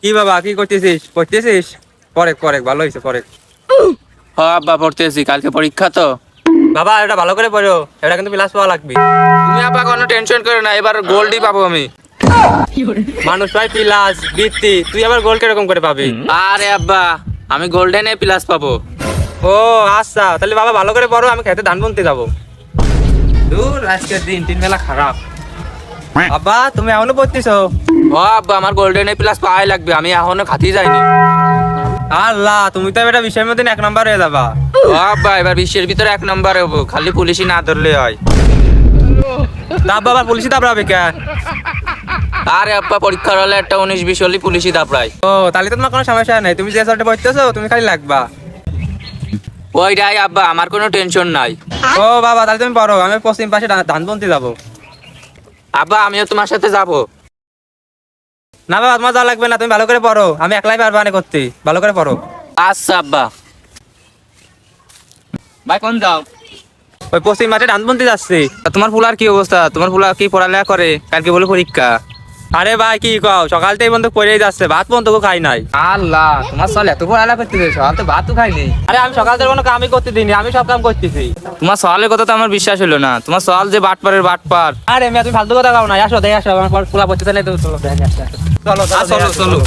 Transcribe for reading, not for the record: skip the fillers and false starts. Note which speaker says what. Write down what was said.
Speaker 1: কি বাবা কি করতেছিস পড়তেছিস? পরে ভালো হয়েছে পরে।
Speaker 2: হ আব্বা পড়তেছি, কালকে পরীক্ষা তো।
Speaker 1: বাবা এটা ভালো করে পড়ো, এটা কিন্তু প্লাস পাওয়া লাগবে।
Speaker 2: তুমি আব্বা কোনো টেনশন করো না, এবার গোল্ডই পাবো আমি।
Speaker 1: মানুষ ভাই প্লাস বৃত্তি, তুই আবার গোল কিরকম করে পাবি?
Speaker 2: আরে আব্বা আমি গোল্ডেনে প্লাস পাবো।
Speaker 1: ও আচ্ছা, তাহলে বাবা ভালো করে পড়ো, আমি খেতে ধান বুনতে যাবো। দূর আজকের দিন তিন বেলা খারাপ। বাবা তুমি এখনো পড়তেছো?
Speaker 2: হ আব্বা আমার গোল্ডেনে প্লাস পাওয়াই লাগবে, আমি এখনো খাতি যাইনি।
Speaker 1: আল্লাহ তুমি তো এটা বিষয়ের মধ্যে 1 নাম্বার হয়ে যাবা।
Speaker 2: হ আব্বা এবার বিশ্বের ভিতরে 1 নাম্বার হবো, খালি পুলিশই না ধরলে হয়।
Speaker 1: বাবা পুলিশে দাবড়াবে কেন?
Speaker 2: আরে আব্বা পরীক্ষার হলে একটা 19-20 হলে পুলিশই দাপড়ায়।
Speaker 1: ও তাহলে তো তোমার কোনো সমস্যা নাই, তুমি যে সালটা পড়তেছো তুমি খালি লাগবা।
Speaker 2: ওইটাই আব্বা, আমার কোনো টেনশন নাই।
Speaker 1: ও বাবা তাহলে তুমি পড়ো, আমি পশ্চিম পাশে ধান বুনতে যাবো।
Speaker 2: আব্বা আমিও তোমার সাথে যাবো।
Speaker 1: না বাবা তোমার যাওয়া লাগবে না, তুমি ভালো করে পড়ো, আমি একলাই পারবো না করতে, ভালো করে পড়ো।
Speaker 2: আচ্ছা আব্বা। ভাই কোন যাও?
Speaker 1: ওই পশ্চিম মাঠে ধান বুনতে যাচ্ছি।
Speaker 2: তোমার ফুলার কি অবস্থা? তোমার ফুলা কি পড়ালেখা করে? কালকে বলে পরীক্ষা।
Speaker 1: আরে ভাই কি কও, সকাল থেকে বন্ধু পড়েই যাচ্ছে, ভাত বন্ধু খাই নাই।
Speaker 2: আল্লাহ তোমার সাল এত পড়ালেখা করতেছে, সকাল তো ভাতও খাইনি।
Speaker 1: আরে আমি সকাল থেকে কোনো কামই করতে দিইনি, আমি সব কাম করতেছি।
Speaker 2: তোমার সওয়ালের কথা তো আমার বিশ্বাস হলো না, তোমার সওয়াল যে বাটপারের বাটপার।
Speaker 1: আরে মেয়ে তুমি ফালতু কথা কাও না, আসো দেখে আসো আমার ফুলা পড়তেছে না তো, চলো দেখে আসো। চলো
Speaker 2: চলো চলো।